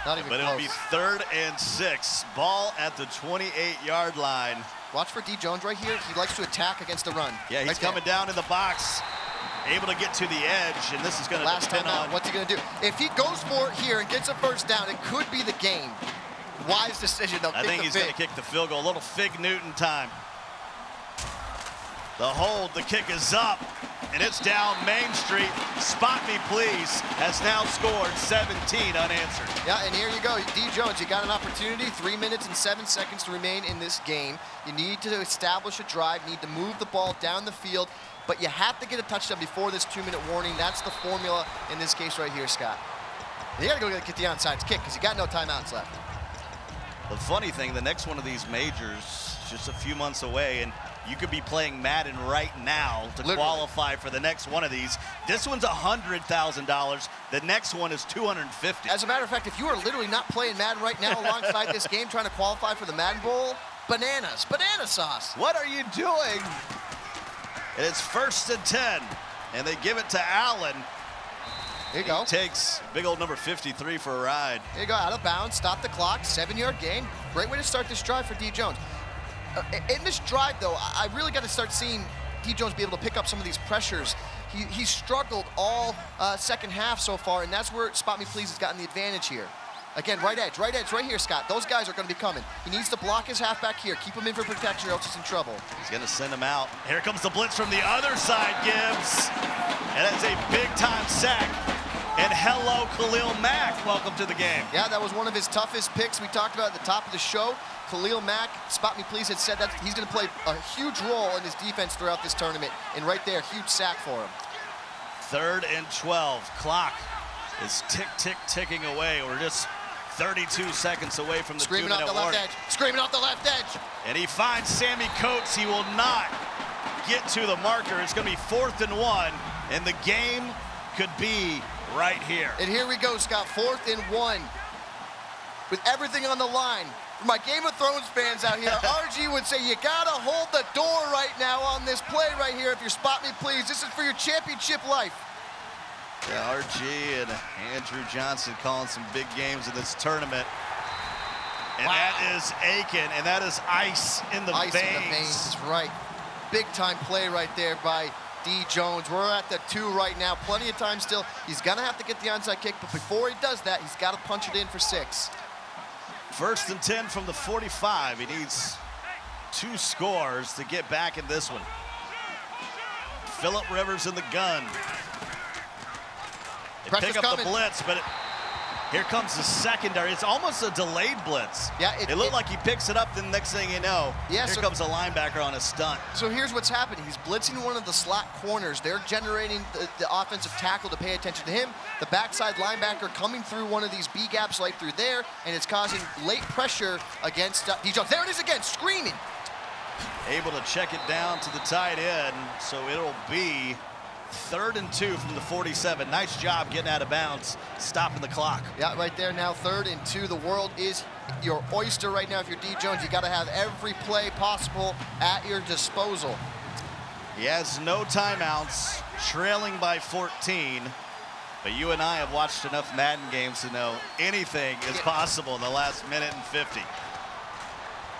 Not even but close. It'll be 3rd and 6. Ball at the 28-yard line. Watch for DJones right here. He likes to attack against the run. Yeah, he's coming down in the box, able to get to the edge, and this is going to depend on what's he going to do. If he goes for it here and gets a first down, it could be the game. Wise decision, though. I think he's going to kick the field goal. A little Fig Newton time. The hold, the kick is up, and it's down Main Street. SpotMePlzzz has now scored 17 unanswered. Yeah, and here you go. DJones, you got an opportunity. 3 minutes and 7 seconds to remain in this game. You need to establish a drive, need to move the ball down the field, but you have to get a touchdown before this 2-minute warning. That's the formula in this case right here, Scott. You got to go get the onside kick because you got no timeouts left. The funny thing, the next one of these majors is just a few months away, and you could be playing Madden right now to qualify for the next one of these. This one's $100,000. The next one is $250,000. As a matter of fact, if you are literally not playing Madden right now alongside this game trying to qualify for the Madden Bowl, bananas, banana sauce. What are you doing? And it's 1st and 10, and they give it to Allen. Here you go. He takes big old number 53 for a ride. Here you go, out of bounds, stop the clock, 7-yard gain. Great way to start this drive for DJones. In this drive, though, I really got to start seeing DJones be able to pick up some of these pressures. He's struggled all second half so far, and that's where SpotMePlzzz has gotten the advantage here. Again, right edge right here, Scott. Those guys are going to be coming. He needs to block his halfback here, keep him in for protection, or else he's in trouble. He's going to send him out. Here comes the blitz from the other side, Gibbs. And that's a big-time sack. And hello, Khalil Mack. Welcome to the game. Yeah, that was one of his toughest picks we talked about at the top of the show. Khalil Mack, SpotMePlzzz had said that he's going to play a huge role in his defense throughout this tournament. And right there, huge sack for him. 3rd and 12. Clock is ticking away. We're just 32 seconds away from the 2-minute warning. Screaming off the left edge. And he finds Sammy Coates. He will not get to the marker. It's going to be 4th and 1, and the game could be right here. And here we go, Scott, 4th and 1. With everything on the line. For my Game of Thrones fans out here, RG would say you gotta hold the door right now on this play right here if you're SpotMePlzzz. This is for your championship life. Yeah, RG and Andrew Johnson calling some big games in this tournament. And that is Aiken, and that is ice in the veins. Ice in the veins is right. Big time play right there by DJones. We're at the 2 right now. Plenty of time still. He's gonna have to get the onside kick, but before he does that, he's got to punch it in for 6. 1st and 10 from the 45. He needs 2 scores to get back in this one. Phillip Rivers in the gun. They pick up the blitz, but Here comes the secondary. It's almost a delayed blitz. Yeah, it looked like he picks it up, then the next thing you know, here comes a linebacker on a stunt. So here's what's happening. He's blitzing one of the slot corners. They're generating the offensive tackle to pay attention to him. The backside linebacker coming through one of these B gaps right through there, and it's causing late pressure against DJones. There it is again, screaming. Able to check it down to the tight end, so it'll be 3rd and 2 from the 47. Nice job getting out of bounds, stopping the clock. Yeah, right there now, 3rd and 2. The world is your oyster right now. If you're DJones, you got to have every play possible at your disposal. He has no timeouts, trailing by 14. But you and I have watched enough Madden games to know anything is possible in the last minute and 50.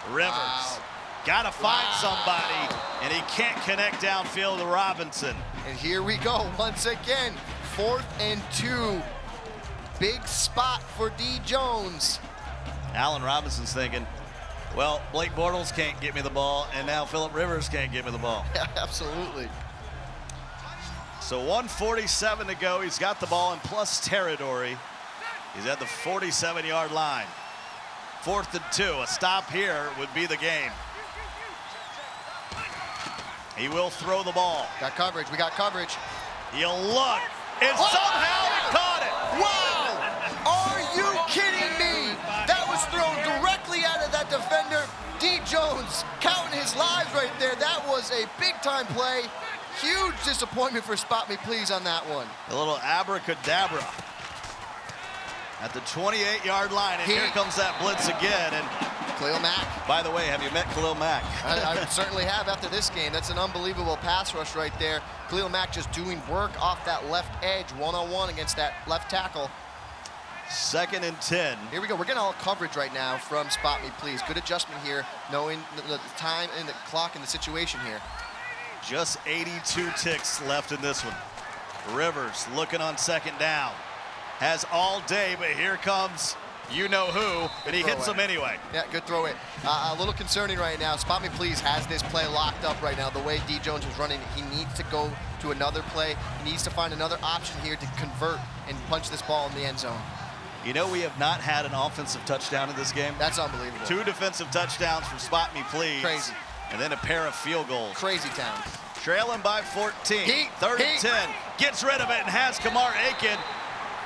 Rivers. Wow. Got to find somebody, and he can't connect downfield to Robinson. And here we go once again, 4th and 2. Big spot for DJones. Allen Robinson's thinking, well, Blake Bortles can't get me the ball, and now Phillip Rivers can't get me the ball. Yeah, absolutely. So 1:47 to go. He's got the ball in plus territory. He's at the 47-yard line. 4th and 2. A stop here would be the game. He will throw the ball. Got coverage. We got coverage. He'll look, and somehow he caught it. Wow! Are you kidding me? That was thrown directly out of that defender. DJones counting his lives right there. That was a big-time play. Huge disappointment for SpotMePlzzz on that one. A little abracadabra at the 28-yard line, and here comes that blitz again. And Khalil Mack. By the way, have you met Khalil Mack? I certainly have after this game. That's an unbelievable pass rush right there. Khalil Mack just doing work off that left edge, one-on-one against that left tackle. 2nd and 10. Here we go. We're getting all coverage right now from SpotMePlzzz. Good adjustment here, knowing the time and the clock and the situation here. Just 82 ticks left in this one. Rivers looking on 2nd down. Has all day, but here comes you-know-who, and he hits him anyway. Yeah, good throw in. A little concerning right now. SpotMePlzzz has this play locked up right now. The way DJones is running, he needs to go to another play. He needs to find another option here to convert and punch this ball in the end zone. You know, we have not had an offensive touchdown in this game. That's unbelievable. 2 defensive touchdowns from SpotMePlzzz. Crazy. And then a pair of field goals. Crazy town. Trailing by 14. 3rd and 10. Gets rid of it and has Kamar Aiken.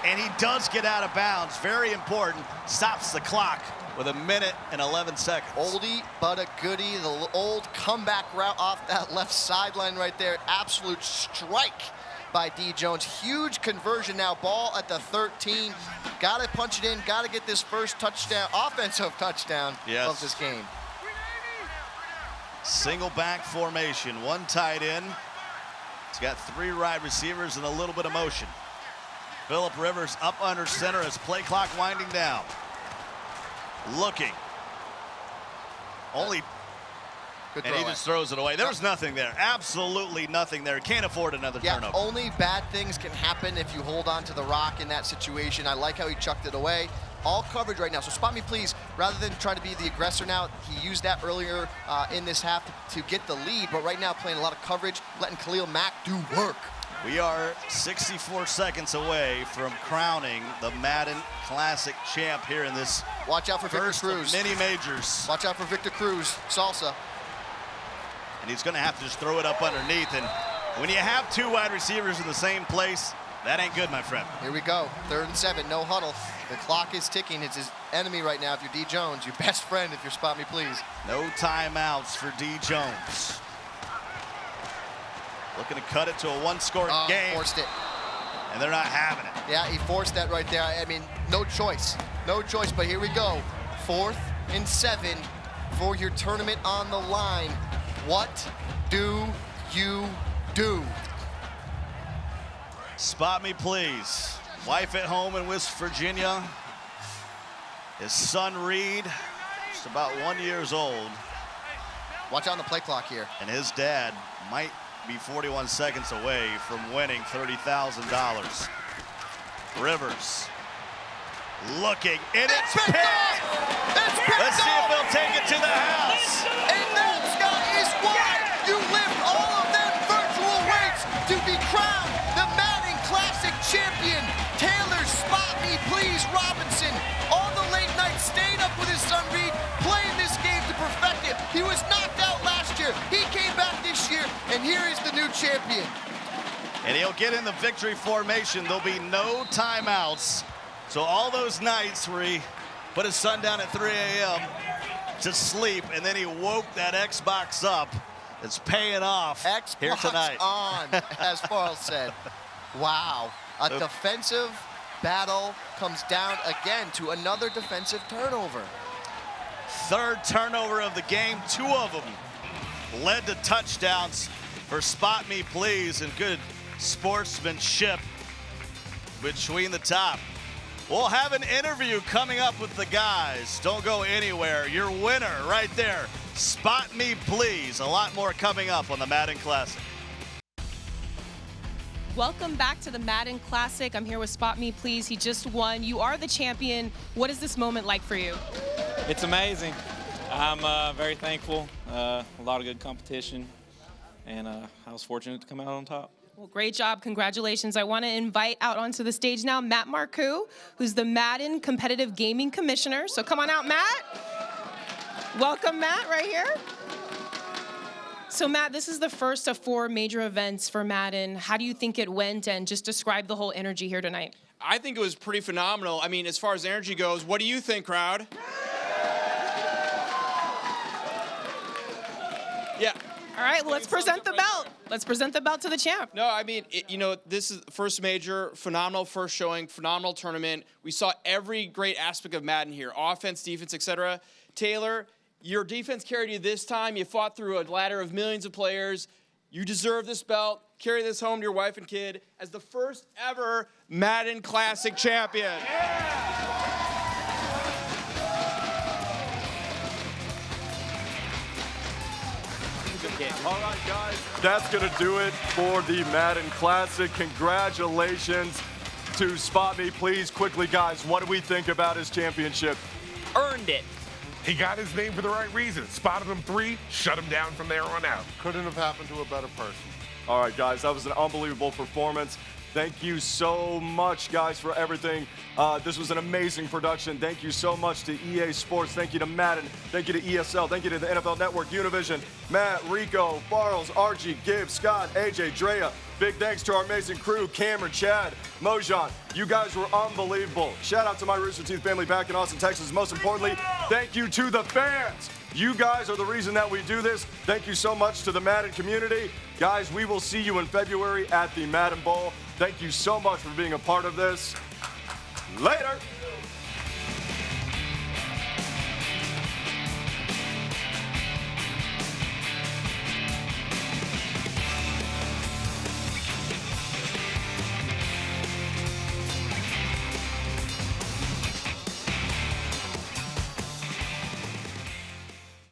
And he does get out of bounds. Very important. Stops the clock with 1:11 seconds. Oldie but a goodie. The old comeback route off that left sideline right there. Absolute strike by DJones. Huge conversion now. Ball at the 13. Got to punch it in. Got to get this first touchdown, offensive touchdown of this game. Single back formation. 1 tight end. He's got 3 wide receivers and a little bit of motion. Phillip Rivers up under center as play clock winding down. Looking. Only. Good and he just throws it away. There's nothing there. Absolutely nothing there. Can't afford another turnover. Only bad things can happen if you hold on to the rock in that situation. I like how he chucked it away. All coverage right now. So SpotMePlzzz, rather than trying to be the aggressor now, he used that earlier in this half to get the lead. But right now playing a lot of coverage, letting Khalil Mack do work. We are 64 seconds away from crowning the Madden Classic champ here in this. Watch out for Victor first Cruz. Mini majors. Watch out for Victor Cruz. Salsa. And he's going to have to just throw it up underneath. And when you have 2 wide receivers in the same place, that ain't good, my friend. Here we go. 3rd and 7. No huddle. The clock is ticking. It's his enemy right now if you're DJones. Your best friend if you're SpotMePlzzz. No timeouts for DJones. Looking to cut it to a 1-scoring game. Forced it. And they're not having it. Yeah, he forced that right there. I mean, no choice. No choice, but here we go. 4th and 7 for your tournament on the line. What do you do? SpotMePlzzz. Wife at home in West Virginia. His son Reed, just about 1 year old. Watch out on the play clock here. And his dad might be 41 seconds away from winning $30,000. Rivers looking, and it's picked! Let's see if they'll take it to the house. And that, Scott, is why you lift all of them virtual weights to be crowned the Madden Classic champion. Taylor SpotMePlzzz Robinson And here is the new champion. And he'll get in the victory formation. There'll be no timeouts. So all those nights where he put his son down at 3 a.m. to sleep, and then he woke that Xbox up, it's paying off here tonight. Xbox on, as Farrell said. Wow. A defensive battle comes down again to another defensive turnover. Third turnover of the game, 2 of them led to touchdowns for SpotMePlzzz, and good sportsmanship between the top. We'll have an interview coming up with the guys. Don't go anywhere. Your winner right there, SpotMePlzzz. A lot more coming up on the Madden Classic. Welcome back to the Madden Classic. I'm here with SpotMePlzzz. He just won. You are the champion. What is this moment like for you? It's amazing. I'm very thankful. A lot of good competition, and I was fortunate to come out on top. Well, great job. Congratulations. I want to invite out onto the stage now Matt Marcoux, who's the Madden Competitive Gaming Commissioner. So come on out, Matt. Welcome, Matt, right here. So, Matt, this is the first of 4 major events for Madden. How do you think it went, and just describe the whole energy here tonight? I think it was pretty phenomenal. I mean, as far as energy goes, what do you think, crowd? Yeah. All right, well, let's present the belt. Let's present the belt to the champ. No, I mean, this is the first major, phenomenal first showing, phenomenal tournament. We saw every great aspect of Madden here, offense, defense, etc. Taylor, your defense carried you this time. You fought through a ladder of millions of players. You deserve this belt. Carry this home to your wife and kid as the first ever Madden Classic champion. All right, guys, that's going to do it for the Madden Classic. Congratulations to SpotMePlzzz. Quickly, guys, what do we think about his championship? Earned it. He got his name for the right reason. Spotted him 3, shut him down from there on out. Couldn't have happened to a better person. All right, guys, that was an unbelievable performance. Thank you so much, guys, for everything. This was an amazing production. Thank you so much to EA Sports. Thank you to Madden. Thank you to ESL. Thank you to the NFL Network, Univision, Matt, Rico, Barles, RG, Gibbs, Scott, AJ, Drea. Big thanks to our amazing crew, Cameron, Chad, Mojan. You guys were unbelievable. Shout out to my Rooster Teeth family back in Austin, Texas. Most importantly, thank you to the fans. You guys are the reason that we do this. Thank you so much to the Madden community. Guys, we will see you in February at the Madden Bowl. Thank you so much for being a part of this. Later.